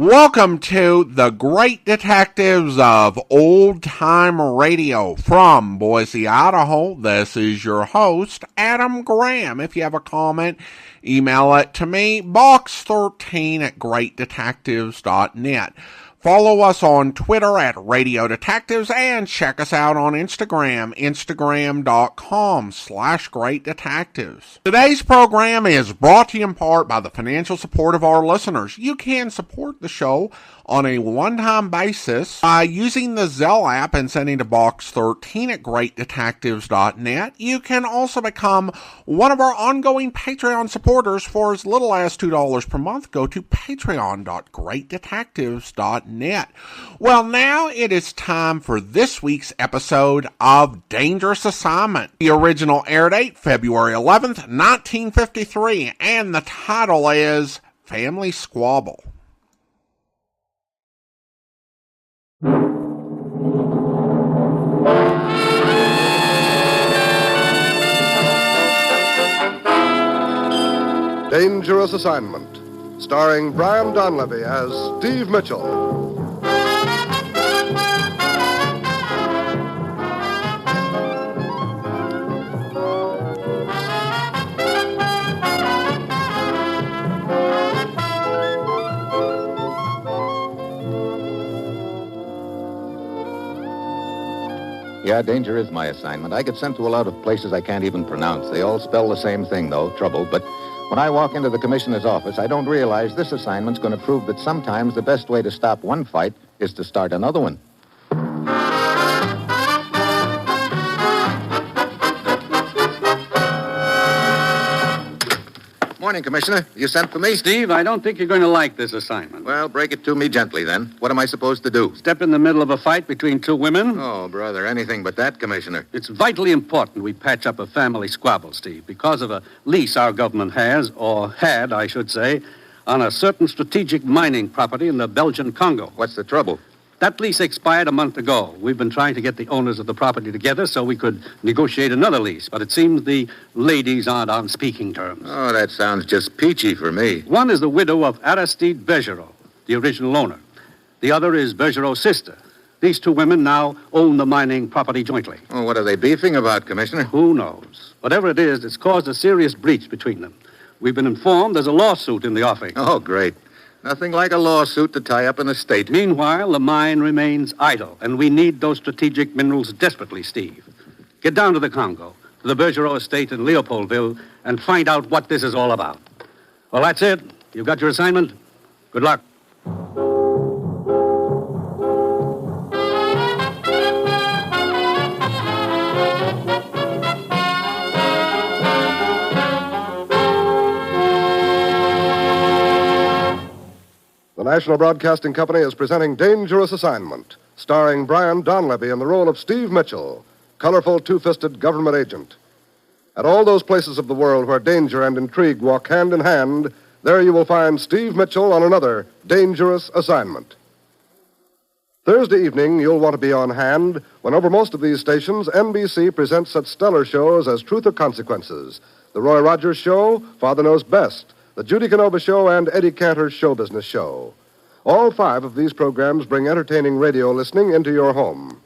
Welcome to the Great Detectives of Old Time Radio from Boise, Idaho. This is your host, Adam Graham. If you have a comment, email it to me, box13@greatdetectives.net. Follow us on Twitter at Radio Detectives and check us out on Instagram, instagram.com/Great Detectives. Today's program is brought to you in part by the financial support of our listeners. You can support the show on a one-time basis by using the Zelle app and sending to box13@greatdetectives.net. You can also become one of our ongoing Patreon supporters for as little as $2 per month. Go to patreon.greatdetectives.net. Well, now it is time for this week's episode of Dangerous Assignment. The original air date, February 11th, 1953, and the title is Family Squabble. Dangerous Assignment, starring Brian Donlevy as Steve Mitchell. Yeah, danger is my assignment. I get sent to a lot of places I can't even pronounce. They all spell the same thing, though, trouble. But when I walk into the commissioner's office, I don't realize this assignment's going to prove that sometimes the best way to stop one fight is to start another one. Morning, Commissioner. You sent for me? Steve, I don't think you're going to like this assignment. Well, break it to me gently, then. What am I supposed to do? Step in the middle of a fight between two women? Oh, brother, anything but that, Commissioner. It's vitally important we patch up a family squabble, Steve, because of a lease our government has, or had, I should say, on a certain strategic mining property in the Belgian Congo. What's the trouble? That lease expired a month ago. We've been trying to get the owners of the property together so we could negotiate another lease, but it seems the ladies aren't on speaking terms. Oh, that sounds just peachy for me. One is the widow of Aristide Bergerot, the original owner. The other is Bergerot's sister. These two women now own the mining property jointly. Oh, what are they beefing about, Commissioner? Who knows? Whatever it is, it's caused a serious breach between them. We've been informed there's a lawsuit in the offing. Oh, great. Nothing like a lawsuit to tie up an estate. Meanwhile, the mine remains idle, and we need those strategic minerals desperately, Steve. Get down to the Congo, to the Bergerot estate in Leopoldville, and find out what this is all about. Well, that's it. You've got your assignment. Good luck. The National Broadcasting Company is presenting Dangerous Assignment, starring Brian Donlevy in the role of Steve Mitchell, colorful two-fisted government agent. At all those places of the world where danger and intrigue walk hand in hand, there you will find Steve Mitchell on another Dangerous Assignment. Thursday evening, you'll want to be on hand when over most of these stations, NBC presents such stellar shows as Truth or Consequences, The Roy Rogers Show, Father Knows Best, The Judy Canova Show, and Eddie Cantor's Show Business Show. All 5 of these programs bring entertaining radio listening into your home.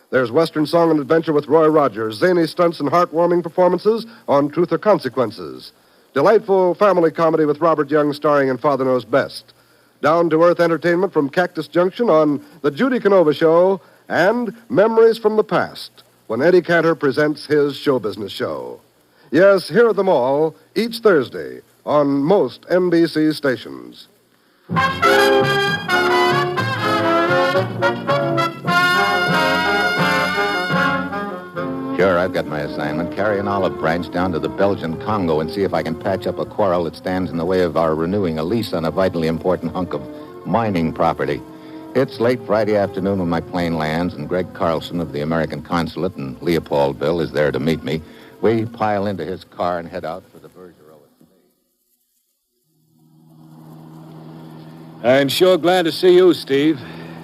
There's Western Song and Adventure with Roy Rogers, zany stunts and heartwarming performances on Truth or Consequences. Delightful family comedy with Robert Young starring in Father Knows Best. Down-to-earth entertainment from Cactus Junction on The Judy Canova Show, and Memories from the Past when Eddie Cantor presents his Show Business Show. Yes, hear them all each Thursday on most NBC stations. Sure, I've got my assignment. Carry an olive branch down to the Belgian Congo and see if I can patch up a quarrel that stands in the way of our renewing a lease on a vitally important hunk of mining property. It's late Friday afternoon when my plane lands, and Greg Carlson of the American Consulate in Leopoldville is there to meet me. We pile into his car and head out for the Bergerot estate. I'm sure glad to see you, Steve.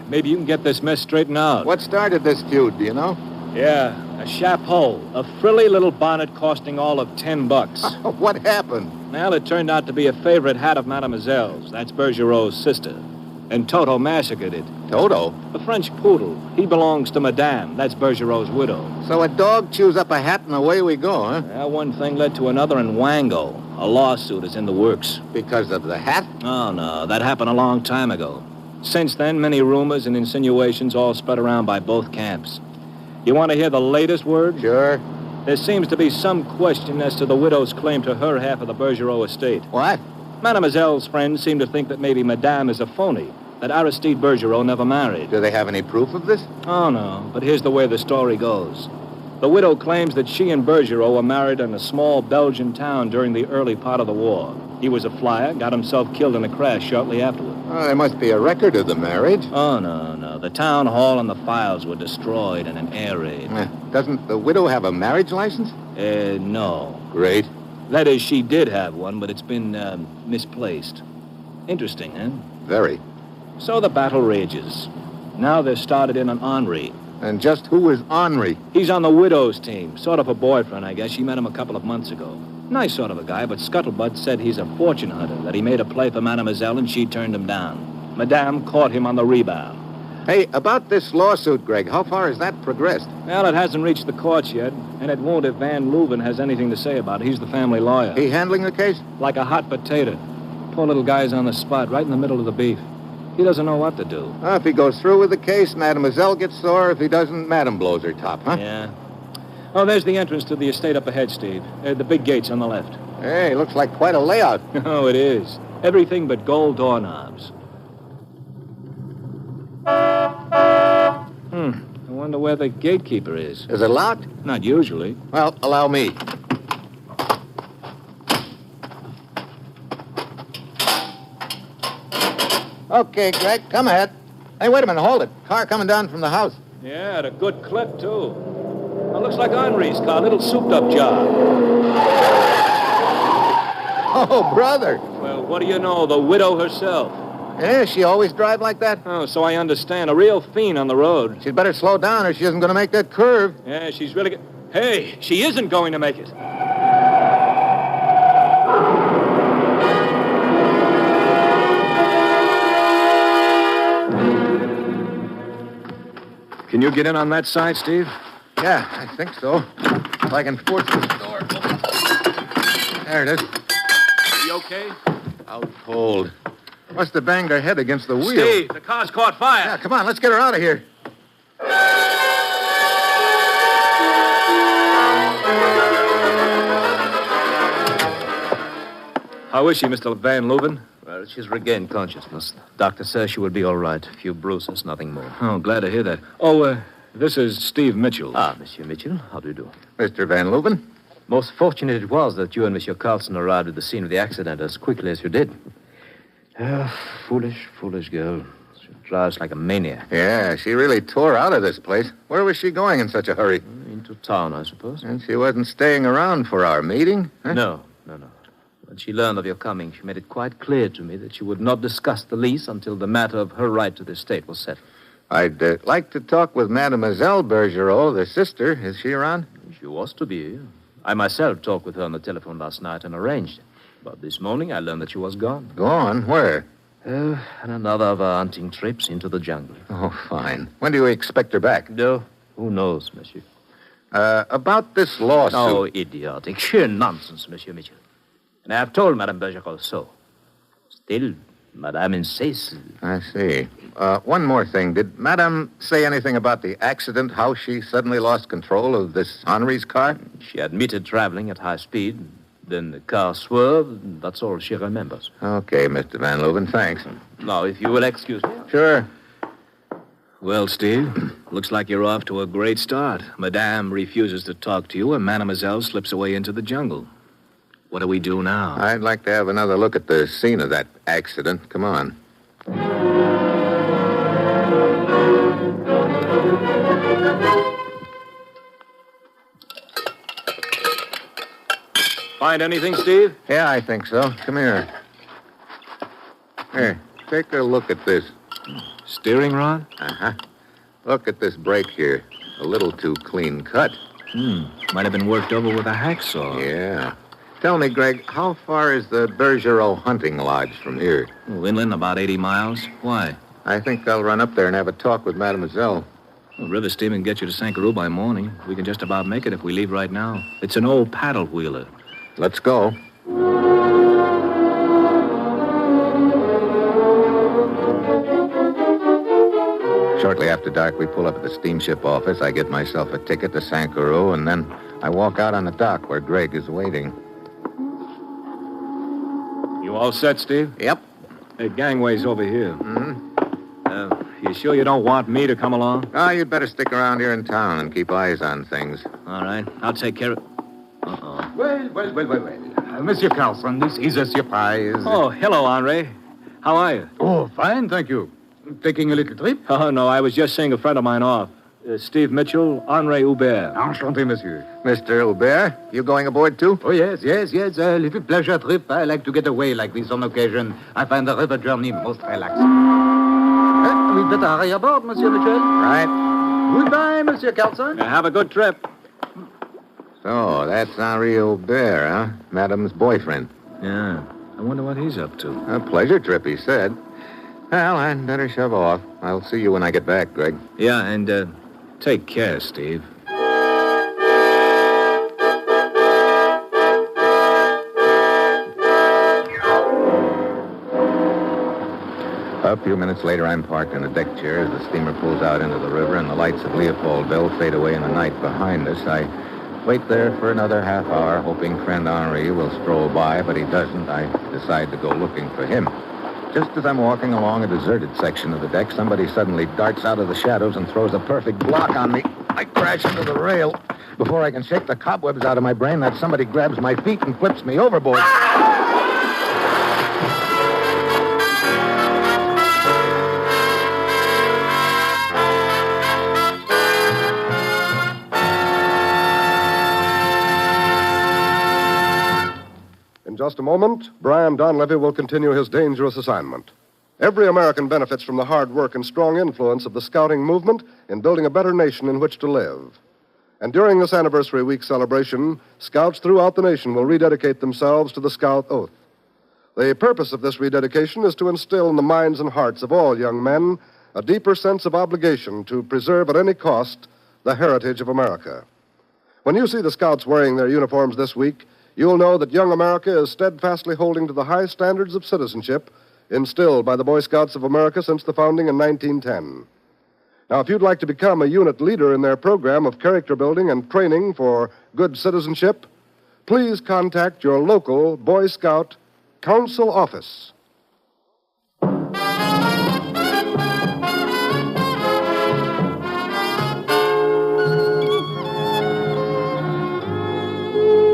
Maybe you can get this mess straightened out. What started this feud, do you know? Yeah, a chapeau. A frilly little bonnet costing all of $10. What happened? Well, it turned out to be a favorite hat of Mademoiselle's. That's Bergerot's sister. and Toto massacred it. Toto? The French poodle. He belongs to Madame. That's Bergerot's widow. So a dog chews up a hat and away we go, huh? That one thing led to another in Wango. A lawsuit is in the works. Because of the hat? Oh, no. That happened a long time ago. Since then, many rumors and insinuations all spread around by both camps. You want to hear the latest word? Sure. There seems to be some question as to the widow's claim to her half of the Bergerot estate. What? Mademoiselle's friends seem to think that maybe Madame is a phony, that Aristide Bergerot never married. Do they have any proof of this? Oh, no, but here's the way the story goes. The widow claims that she and Bergerot were married in a small Belgian town during the early part of the war. He was a flyer, got himself killed in a crash shortly afterward. Oh, there must be a record of the marriage. Oh, no. The town hall and the files were destroyed in an air raid. Doesn't the widow have a marriage license? No. Great. That is, she did have one, but it's been, misplaced. Interesting, huh? Very. So the battle rages. Now they've started in on Henri. And just who is Henri? He's on the widow's team. Sort of a boyfriend, I guess. She met him a couple of months ago. Nice sort of a guy, but Scuttlebutt said he's a fortune hunter, that he made a play for Mademoiselle and she turned him down. Madame caught him on the rebound. Hey, about this lawsuit, Greg, how far has that progressed? Well, it hasn't reached the courts yet, and it won't if Van Leuven has anything to say about it. He's the family lawyer. He handling the case? Like a hot potato. Poor little guy's on the spot, right in the middle of the beef. He doesn't know what to do. If he goes through with the case, Mademoiselle gets sore. If he doesn't, Madame blows her top, huh? Yeah. Oh, there's the entrance to the estate up ahead, Steve. The big gates on the left. Hey, looks like quite a layout. Oh, it is. Everything but gold doorknobs. I wonder where the gatekeeper is. Is it locked? Not usually. Well, allow me. Okay, Greg, come ahead. Hey, wait a minute, hold it. Car coming down from the house. Yeah, at a good clip, too. Well, looks like Henri's car, a little souped-up job. Oh, brother. Well, what do you know, the widow herself. Yeah, she always drive like that? Oh, so I understand. A real fiend on the road. She'd better slow down or she isn't going to make that curve. Yeah, she's really... Hey, she isn't going to make it. Can you get in on that side, Steve? Yeah, I think so. If I can force this door open. There it is. You okay? Out cold. Must have banged her head against the wheel. Steve, the car's caught fire. Yeah, come on, let's get her out of here. How is she, Mr. Van Leuven? Well, she's regained consciousness. Doctor says she will be all right. A few bruises, nothing more. Oh, glad to hear that. Oh, this is Steve Mitchell. Ah, Monsieur Mitchell, how do you do? Mr. Van Leuven? Most fortunate it was that you and Monsieur Carlson arrived at the scene of the accident as quickly as you did. Foolish girl. She drives like a maniac. Yeah, she really tore out of this place. Where was she going in such a hurry? Into town, I suppose. And she wasn't staying around for our meeting? Huh? No. When she learned of your coming, she made it quite clear to me that she would not discuss the lease until the matter of her right to the estate was settled. I'd like to talk with Mademoiselle Bergerot, the sister. Is she around? She was to be. I myself talked with her on the telephone last night and arranged it. But this morning, I learned that she was gone. Gone? Where? On another of her hunting trips into the jungle. Oh, fine. When do you expect her back? No, who knows, monsieur? About this lawsuit. Oh, idiotic. Sheer nonsense, Monsieur Mitchell. And I have told Madame Bergerot so. Still, Madame insists. I see. One more thing. Did Madame say anything about the accident, how she suddenly lost control of this Henri's car? She admitted traveling at high speed. Then the car swerved, and that's all she remembers. Okay, Mr. Van Leuven, thanks. Now, if you will excuse me. Sure. Well, Steve, looks like you're off to a great start. Madame refuses to talk to you, and Mademoiselle slips away into the jungle. What do we do now? I'd like to have another look at the scene of that accident. Come on. Find anything, Steve? Yeah, I think so. Come here. Here, take a look at this. Steering rod? Uh-huh. Look at this brake here. A little too clean cut. Might have been worked over with a hacksaw. Yeah. Tell me, Greg, how far is the Bergerot hunting lodge from here? Oh, inland, about 80 miles. Why? I think I'll run up there and have a talk with Mademoiselle. Well, river steaming can get you to Sankaroo by morning. We can just about make it if we leave right now. It's an old paddle wheeler. Let's go. Shortly after dark, we pull up at the steamship office. I get myself a ticket to Sankaroo, and then I walk out on the dock where Greg is waiting. You all set, Steve? Yep. Hey, gangway's over here. Mm-hmm. You sure you don't want me to come along? Oh, you'd better stick around here in town and keep eyes on things. All right. I'll take care of... Uh-oh. Well. Monsieur Carlson, this is a surprise. Oh, hello, Henri. How are you? Oh, fine, thank you. Taking a little trip? Oh, no, I was just seeing a friend of mine off. Steve Mitchell, Henri Hubert. Enchanté, monsieur. Mr. Hubert, you going aboard too? Oh, yes. A little pleasure trip. I like to get away like this on occasion. I find the river journey most relaxing. We'd better hurry aboard, Monsieur Mitchell. Right. Goodbye, Monsieur Carlson. Have a good trip. So, that's Henri Hubert, huh? Madame's boyfriend. Yeah. I wonder what he's up to. A pleasure trip, he said. Well, I'd better shove off. I'll see you when I get back, Greg. Yeah, and take care, Steve. A few minutes later, I'm parked in a deck chair as the steamer pulls out into the river and the lights of Leopoldville fade away in the night behind us. I wait there for another half hour, hoping friend Henri will stroll by, but he doesn't. I decide to go looking for him. Just as I'm walking along a deserted section of the deck, somebody suddenly darts out of the shadows and throws a perfect block on me. I crash into the rail. Before I can shake the cobwebs out of my brain, that somebody grabs my feet and flips me overboard. In just a moment, Brian Donlevy will continue his dangerous assignment. Every American benefits from the hard work and strong influence of the scouting movement in building a better nation in which to live. And during this anniversary week celebration, scouts throughout the nation will rededicate themselves to the Scout Oath. The purpose of this rededication is to instill in the minds and hearts of all young men a deeper sense of obligation to preserve at any cost the heritage of America. When you see the scouts wearing their uniforms this week, you'll know that young America is steadfastly holding to the high standards of citizenship instilled by the Boy Scouts of America since the founding in 1910. Now, if you'd like to become a unit leader in their program of character building and training for good citizenship, please contact your local Boy Scout Council office.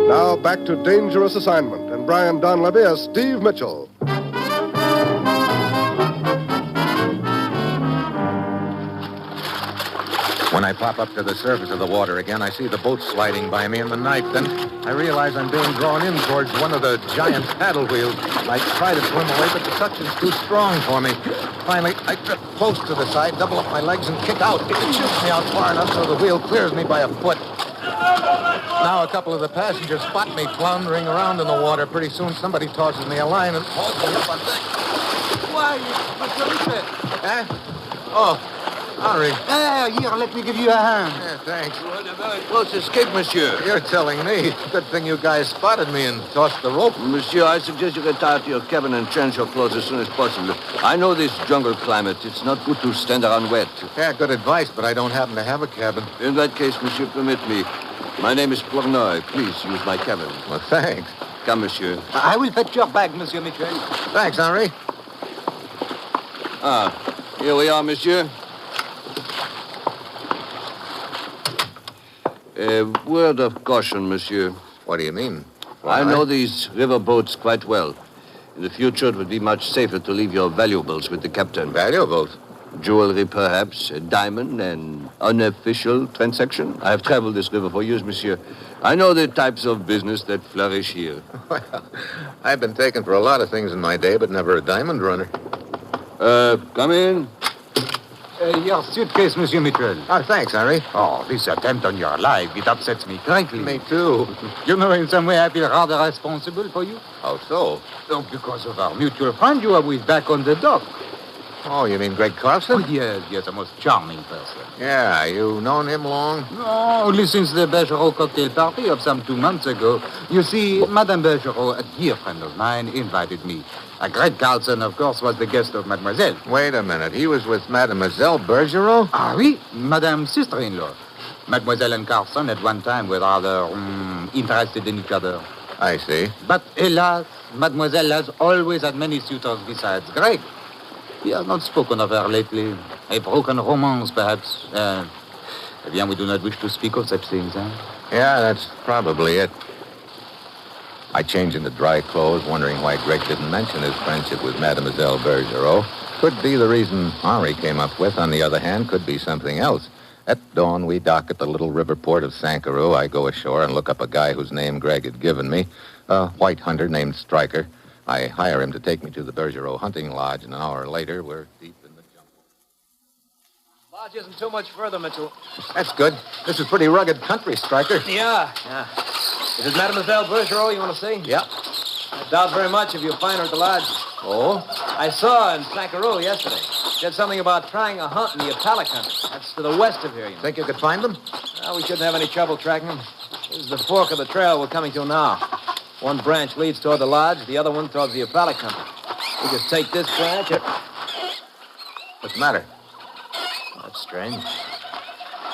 Now back to Dangerous Assignment and Brian Donlevy as Steve Mitchell. When I pop up to the surface of the water again, I see the boat sliding by me in the night. Then I realize I'm being drawn in towards one of the giant paddle wheels. I try to swim away, but the suction's too strong for me. Finally, I drift close to the side, double up my legs, and kick out. It shoots me out far enough so the wheel clears me by a foot. Now a couple of the passengers spot me floundering around in the water. Pretty soon somebody tosses me a line and hauls me up on deck. Why, what's it? Eh? Oh, Henri. Here, let me give you a hand. Yeah, thanks. You had a very close escape, monsieur. You're telling me. Good thing you guys spotted me and tossed the rope. Monsieur, I suggest you retire to your cabin and change your clothes as soon as possible. I know this jungle climate. It's not good to stand around wet. Yeah, good advice, but I don't happen to have a cabin. In that case, monsieur, permit me. My name is Pornoy. Please use my cabin. Well, thanks. Come, monsieur. I will fetch your bag, Monsieur Mitchell. Thanks, Henri. Here we are, monsieur. A word of caution, monsieur. What do you mean? I know these river boats quite well. In the future, it would be much safer to leave your valuables with the captain. Valuables? Jewelry, perhaps, a diamond, an unofficial transaction. I have traveled this river for years, monsieur. I know the types of business that flourish here. Well, I've been taken for a lot of things in my day, but never a diamond runner. Come in. Your suitcase, Monsieur Mitchell. Oh, thanks, Henry. Oh, this attempt on your life, it upsets me greatly. Me too. You know, in some way, I feel rather responsible for you. How so? Oh, because of our mutual friend you are with back on the dock. Oh, you mean Greg Oh, Carlson? yes, a most charming person. Yeah, you known him long? No, only since the Bergerot cocktail party of some 2 months ago. You see, Madame Bergerot, a dear friend of mine, invited me. Greg Carlson, of course, was the guest of Mademoiselle. Wait a minute. He was with Mademoiselle Bergerot? Ah, oui, Madame's sister-in-law. Mademoiselle and Carlson at one time were rather interested in each other. I see. But, hélas, Mademoiselle has always had many suitors besides Greg. He has not spoken of her lately. A broken romance, perhaps. Bien, we do not wish to speak of such things, eh? Yeah, that's probably it. I changed into dry clothes, wondering why Greg didn't mention his friendship with Mademoiselle Bergerot. Could be the reason Henri came up with. On the other hand, could be something else. At dawn, we dock at the little river port of Sankaroo. I go ashore and look up a guy whose name Greg had given me, a white hunter named Stryker. I hire him to take me to the Bergerot hunting lodge, and an hour later, we're deep in the jungle. Lodge isn't too much further, Mitchell. That's good. This is pretty rugged country, Stryker. Yeah. Is it Mademoiselle Bergerot you want to see? Yeah. I doubt very much if you'll find her at the lodge. Oh? I saw her in Sankaroo yesterday. She said something about trying a hunt in the Apala country. That's to the west of here, you know. Think you could find them? Well, we shouldn't have any trouble tracking them. This is the fork of the trail we're coming to now. One branch leads toward the lodge, the other one towards the Apala country. We just take this branch. What's the matter? That's strange.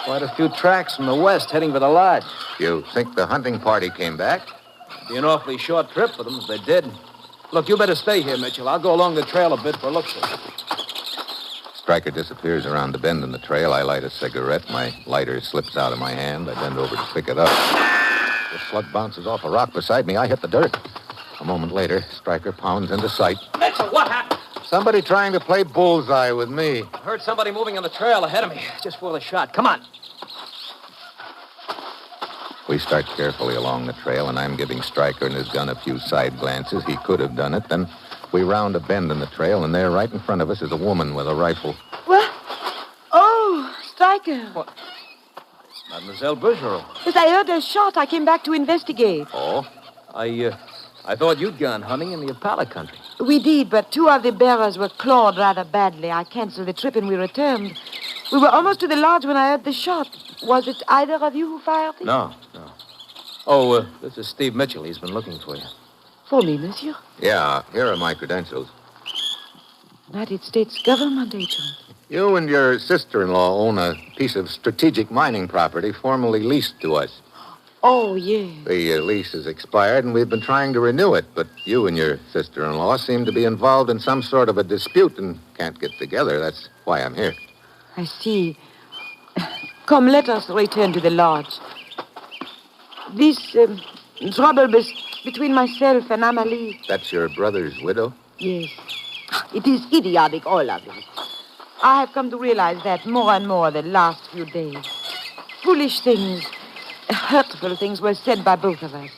Quite a few tracks from the west heading for the lodge. You think the hunting party came back? It'd be an awfully short trip for them if they did. Look, you better stay here, Mitchell. I'll go along the trail a bit for looks. Stryker disappears around the bend in the trail. I light a cigarette. My lighter slips out of my hand. I bend over to pick it up. The slug bounces off a rock beside me. I hit the dirt. A moment later, Stryker pounds into sight. Mitchell, what happened? Somebody trying to play bullseye with me. I heard somebody moving on the trail ahead of me. Just for the shot. Come on. We start carefully along the trail, and I'm giving Stryker and his gun a few side glances. He could have done it. Then we round a bend in the trail, and there, right in front of us, is a woman with a rifle. What? Oh, Stryker. What? It's Mademoiselle Bergerot. Yes, I heard a shot. I came back to investigate. Oh? I thought you'd gone hunting in the Apala country. We did, but 2 of the bearers were clawed rather badly. I canceled the trip and we returned. We were almost to the lodge when I heard the shot. Was it either of you who fired it? No. Oh, this is Steve Mitchell. He's been looking for you. For me, monsieur. Yeah, here are my credentials. United States government agent. You and your sister-in-law own a piece of strategic mining property formerly leased to us. Oh, yes. The lease has expired, and we've been trying to renew it, but you and your sister-in-law seem to be involved in some sort of a dispute and can't get together. That's why I'm here. I see. Come, let us return to the lodge. This trouble between myself and Amalie. That's your brother's widow? Yes. It is idiotic, all of it. I have come to realize that more and more the last few days. Foolish things, hurtful things were said by both of us.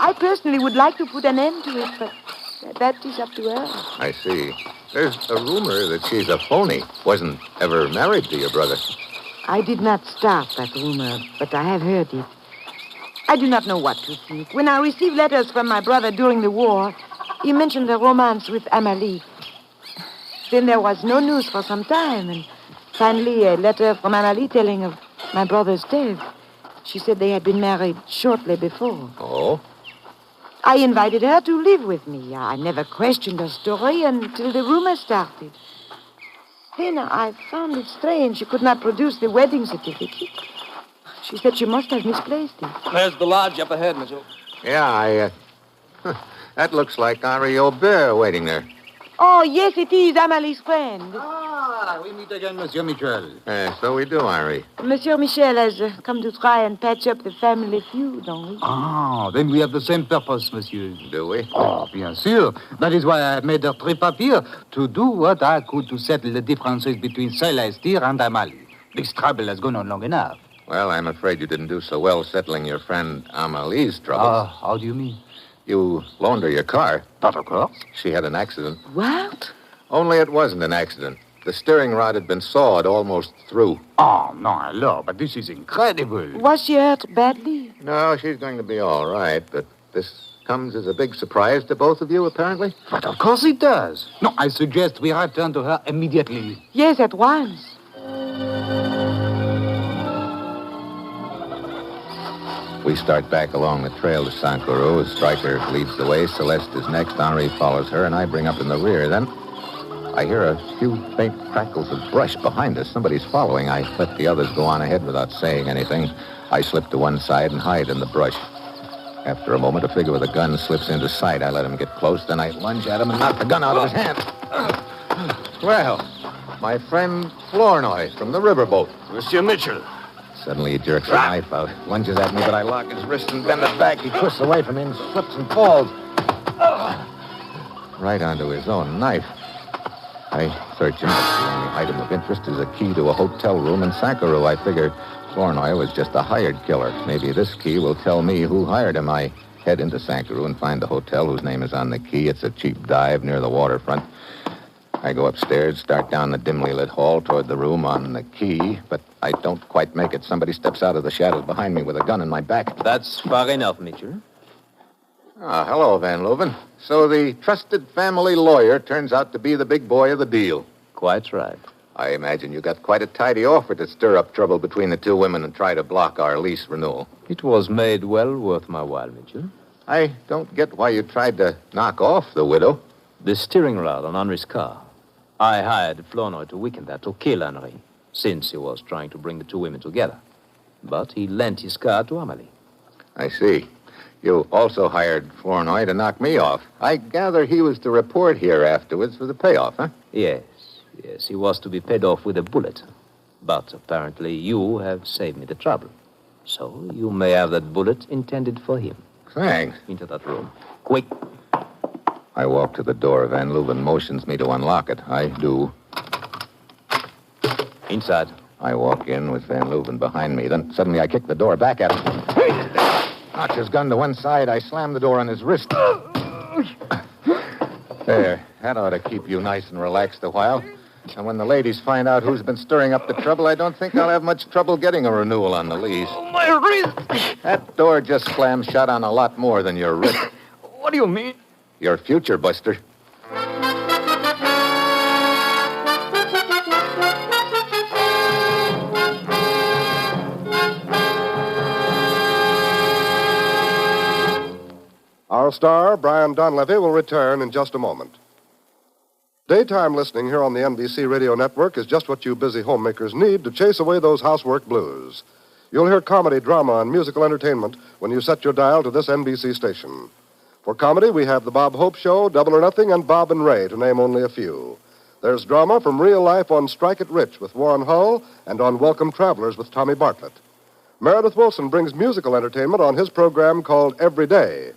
I personally would like to put an end to it, but that is up to her. I see. There's a rumor that she's a phony. Wasn't ever married to your brother. I did not start that rumor, but I have heard it. I do not know what to think. When I received letters from my brother during the war, he mentioned a romance with Amalie. Then there was no news for some time, and finally a letter from Amalie telling of my brother's death. She said they had been married shortly before. Oh? I invited her to live with me. I never questioned her story until the rumor started. Then I found it strange she could not produce the wedding certificate. She said she must have misplaced it. There's the lodge up ahead, Mitchell. Yeah, that looks like Henri Aubert waiting there. Oh, yes, it is Amalie's friend. Ah, we meet again, Monsieur Mitchell. So we do, Henri. Monsieur Michel has come to try and patch up the family feud, don't we? Ah, then we have the same purpose, monsieur. Do we? Oh, bien sûr. That is why I have made a trip up here, to do what I could to settle the differences between Celestia and Amalie. This trouble has gone on long enough. Well, I'm afraid you didn't do so well settling your friend Amalie's troubles. How do you mean? You loaned her your car. But of course. She had an accident. What? Only it wasn't an accident. The steering rod had been sawed almost through. Oh, no, no, but this is incredible. Was she hurt badly? No, she's going to be all right, but this comes as a big surprise to both of you, apparently. But of course it does. No, I suggest we return to her immediately. Yes, at once. We start back along the trail to Sankuru. Stryker leads the way. Celeste is next. Henri follows her, and I bring up in the rear. Then I hear a few faint crackles of brush behind us. Somebody's following. I let the others go on ahead without saying anything. I slip to one side and hide in the brush. After a moment, a figure with a gun slips into sight. I let him get close. Then I lunge at him and knock the gun out of his hand. Well, my friend Flournoy from the riverboat. Monsieur Mitchell. Suddenly he jerks a knife out, lunges at me, but I lock his wrist and bend it back. He twists away from me and slips and falls. Right onto his own knife. I search him, but the only item of interest is a key to a hotel room in Sankuru. I figure Flournoy was just a hired killer. Maybe this key will tell me who hired him. I head into Sankuru and find the hotel whose name is on the key. It's a cheap dive near the waterfront. I go upstairs, start down the dimly lit hall toward the room on the key, but I don't quite make it. Somebody steps out of the shadows behind me with a gun in my back. That's far enough, Mitchell. Ah, hello, Van Leuven. So the trusted family lawyer turns out to be the big boy of the deal. Quite right. I imagine you got quite a tidy offer to stir up trouble between the two women and try to block our lease renewal. It was made well worth my while, Mitchell. I don't get why you tried to knock off the widow. The steering rod on Henri's car. I hired Flournoy to weaken that, to kill Henri, since he was trying to bring the two women together. But he lent his car to Amélie. I see. You also hired Flournoy to knock me off. I gather he was to report here afterwards for the payoff, huh? Yes, he was to be paid off with a bullet. But apparently you have saved me the trouble. So you may have that bullet intended for him. Thanks. Into that room. Quick. I walk to the door. Van Leuven motions me to unlock it. I do. Inside. I walk in with Van Leuven behind me. Then suddenly I kick the door back at him. Knocks his gun to one side. I slam the door on his wrist. There. That ought to keep you nice and relaxed a while. And when the ladies find out who's been stirring up the trouble, I don't think I'll have much trouble getting a renewal on the lease. My wrist! That door just slammed shut on a lot more than your wrist. What do you mean? Your future, Buster. Our star, Brian Donlevy, will return in just a moment. Daytime listening here on the NBC Radio Network is just what you busy homemakers need to chase away those housework blues. You'll hear comedy, drama, and musical entertainment when you set your dial to this NBC station. For comedy, we have The Bob Hope Show, Double or Nothing, and Bob and Ray, to name only a few. There's drama from real life on Strike It Rich with Warren Hull and on Welcome Travelers with Tommy Bartlett. Meredith Wilson brings musical entertainment on his program called Every Day.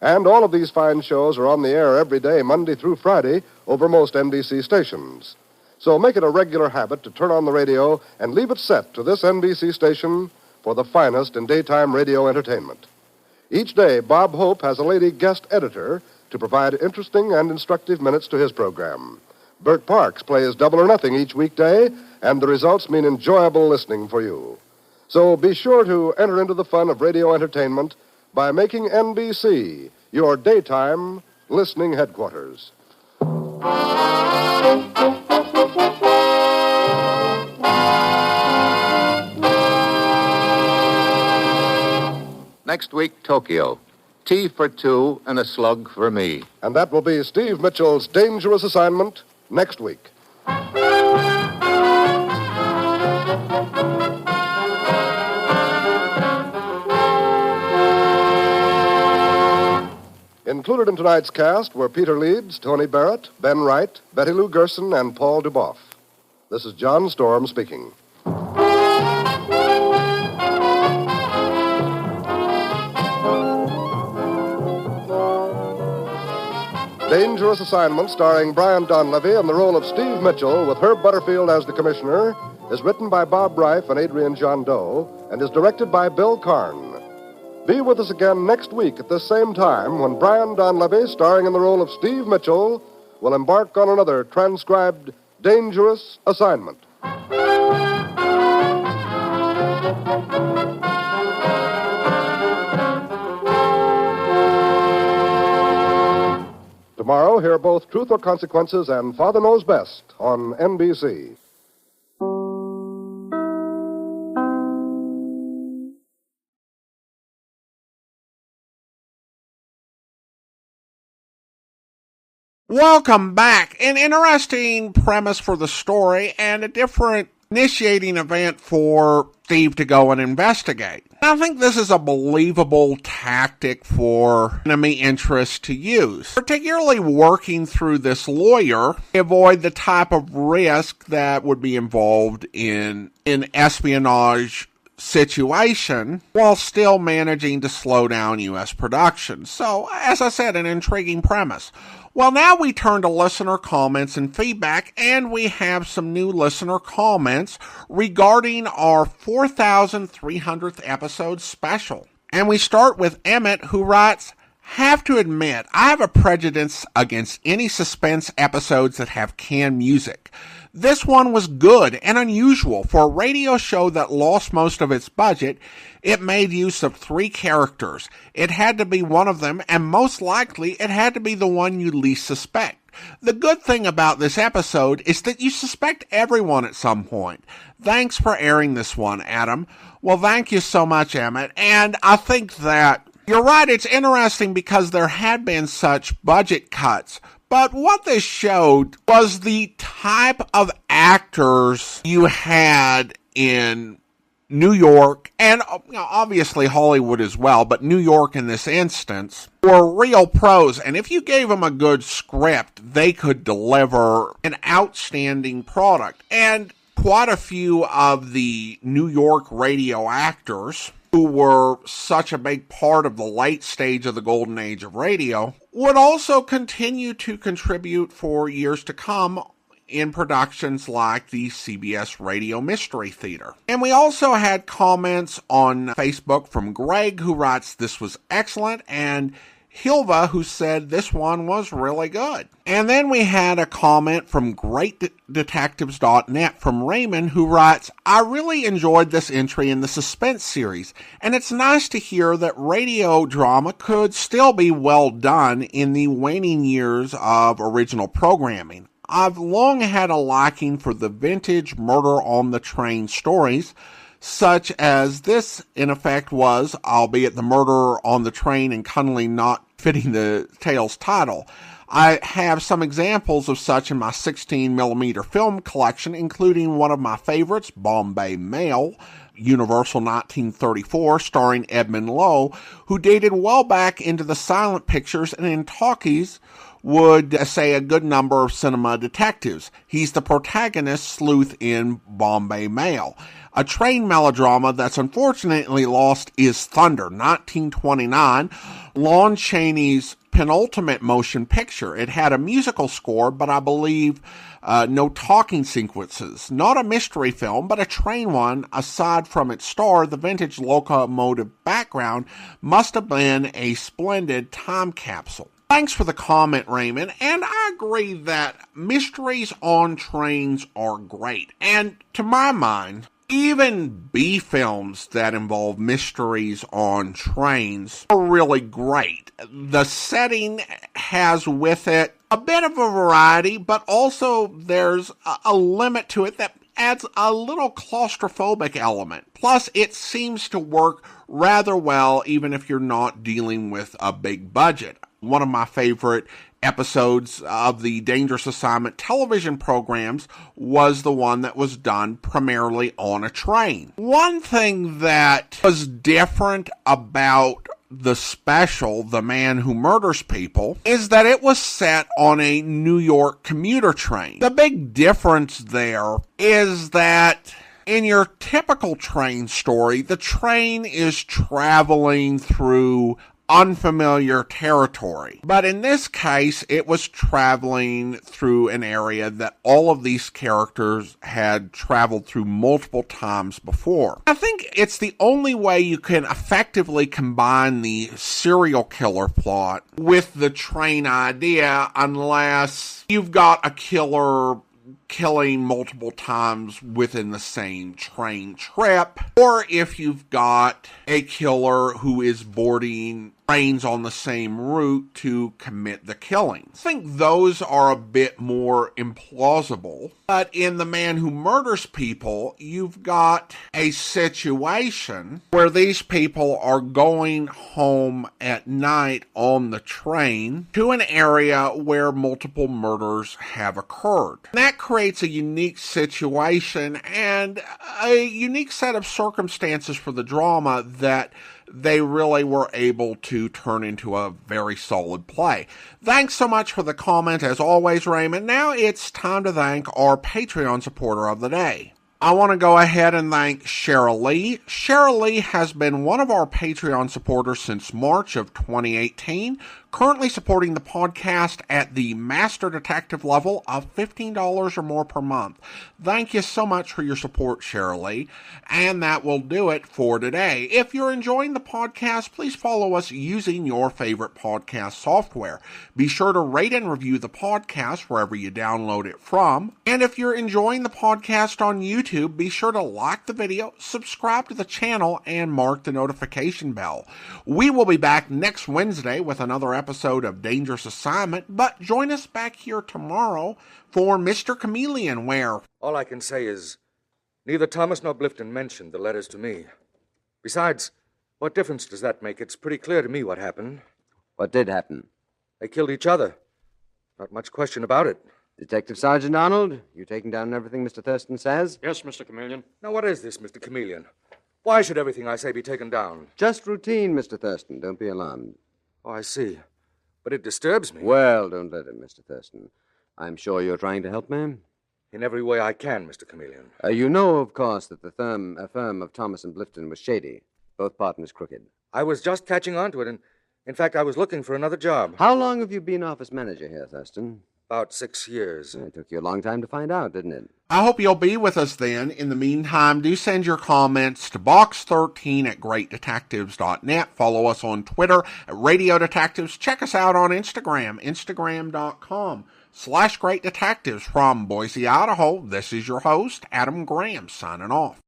And all of these fine shows are on the air every day, Monday through Friday, over most NBC stations. So make it a regular habit to turn on the radio and leave it set to this NBC station for the finest in daytime radio entertainment. Each day, Bob Hope has a lady guest editor to provide interesting and instructive minutes to his program. Bert Parks plays Double or Nothing each weekday, and the results mean enjoyable listening for you. So be sure to enter into the fun of radio entertainment by making NBC your daytime listening headquarters. Next week, Tokyo. Tea for two and a slug for me. And that will be Steve Mitchell's dangerous assignment next week. Included in tonight's cast were Peter Leeds, Tony Barrett, Ben Wright, Betty Lou Gerson, and Paul Duboff. This is John Storm speaking. Dangerous Assignment, starring Brian Donlevy in the role of Steve Mitchell with Herb Butterfield as the commissioner, is written by Bob Reif and Adrian John Doe and is directed by Bill Karn. Be with us again next week at this same time when Brian Donlevy, starring in the role of Steve Mitchell, will embark on another transcribed Dangerous Assignment. Tomorrow, hear both Truth or Consequences and Father Knows Best on NBC. Welcome back. An interesting premise for the story and a different initiating event for Steve to go and investigate. I think this is a believable tactic for enemy interests to use, particularly working through this lawyer to avoid the type of risk that would be involved in an espionage situation while still managing to slow down U.S. production. So, as I said, an intriguing premise. Well, now we turn to listener comments and feedback, and we have some new listener comments regarding our 4,300th episode special. And we start with Emmett, who writes, "Have to admit, I have a prejudice against any suspense episodes that have canned music. This one was good and unusual. For a radio show that lost most of its budget, it made use of 3 characters. It had to be one of them, and most likely it had to be the one you least suspect. The good thing about this episode is that you suspect everyone at some point. Thanks for airing this one, Adam." Well, thank you so much, Emmett. And I think that you're right, it's interesting because there had been such budget cuts. But what this showed was the type of actors you had in New York, and obviously Hollywood as well, but New York in this instance, were real pros. And if you gave them a good script, they could deliver an outstanding product. And quite a few of the New York radio actors, who were such a big part of the late stage of the golden age of radio, would also continue to contribute for years to come in productions like the CBS Radio Mystery Theater. And we also had comments on Facebook from Greg, who writes, "This was excellent," and Hilva, who said this one was really good. And then we had a comment from GreatDetectives.net from Raymond, who writes, "I really enjoyed this entry in the suspense series, and it's nice to hear that radio drama could still be well done in the waning years of original programming. I've long had a liking for the vintage murder on the train stories, such as this, in effect, was, albeit the murder on the train and cunningly not fitting the tale's title. I have some examples of such in my 16mm film collection, including one of my favorites, Bombay Mail, Universal 1934, starring Edmund Lowe, who dated well back into the silent pictures and in talkies would say a good number of cinema detectives. He's the protagonist sleuth in Bombay Mail. A train melodrama that's unfortunately lost is Thunder, 1929, Lon Chaney's penultimate motion picture. It had a musical score, but I believe no talking sequences. Not a mystery film, but a train one. Aside from its star, the vintage locomotive background must have been a splendid time capsule." Thanks for the comment, Raymond, and I agree that mysteries on trains are great. And to my mind, even B films that involve mysteries on trains are really great. The setting has with it a bit of a variety, but also there's a limit to it that adds a little claustrophobic element. Plus, it seems to work rather well even if you're not dealing with a big budget. One of my favorite episodes of the Dangerous Assignment television programs was the one that was done primarily on a train. One thing that was different about the special, The Man Who Murders People, is that it was set on a New York commuter train. The big difference there is that in your typical train story, the train is traveling through unfamiliar territory. But in this case, it was traveling through an area that all of these characters had traveled through multiple times before. I think it's the only way you can effectively combine the serial killer plot with the train idea, unless you've got a killer killing multiple times within the same train trip, or if you've got a killer who is boarding trains on the same route to commit the killings. I think those are a bit more implausible. But in The Man Who Murders People, you've got a situation where these people are going home at night on the train to an area where multiple murders have occurred. That creates a unique situation and a unique set of circumstances for the drama that they really were able to turn into a very solid play. Thanks so much for the comment, as always, Raymond. Now it's time to thank our Patreon supporter of the day. I want to go ahead and thank Cheryl Lee. Cheryl Lee has been one of our Patreon supporters since March of 2018, currently supporting the podcast at the Master Detective level of $15 or more per month. Thank you so much for your support, Cheryl Lee. And that will do it for today. If you're enjoying the podcast, please follow us using your favorite podcast software. Be sure to rate and review the podcast wherever you download it from. And if you're enjoying the podcast on YouTube, be sure to like the video, subscribe to the channel, and mark the notification bell. We will be back next Wednesday with another episode of Dangerous Assignment, but join us back here tomorrow for Mr. Chameleon, where... All I can say is, neither Thomas nor Blifton mentioned the letters to me. Besides, what difference does that make? It's pretty clear to me what happened. What did happen? They killed each other. Not much question about it. Detective Sergeant Arnold, you taking down everything Mr. Thurston says? Yes, Mr. Chameleon. Now, what is this, Mr. Chameleon? Why should everything I say be taken down? Just routine, Mr. Thurston. Don't be alarmed. Oh, I see. But it disturbs me. Well, don't let it, Mr. Thurston. I'm sure you're trying to help me. In every way I can, Mr. Chameleon. You know, of course, that the firm of Thomas and Blifton was shady. Both partners crooked. I was just catching on to it, and in fact, I was looking for another job. How long have you been office manager here, Thurston? About 6 years. It took you a long time to find out, didn't it? I hope you'll be with us then. In the meantime, do send your comments to box13 at greatdetectives.net. Follow us on Twitter at Radio Detectives. Check us out on Instagram, instagram.com/greatdetectives. From Boise, Idaho, this is your host, Adam Graham, signing off.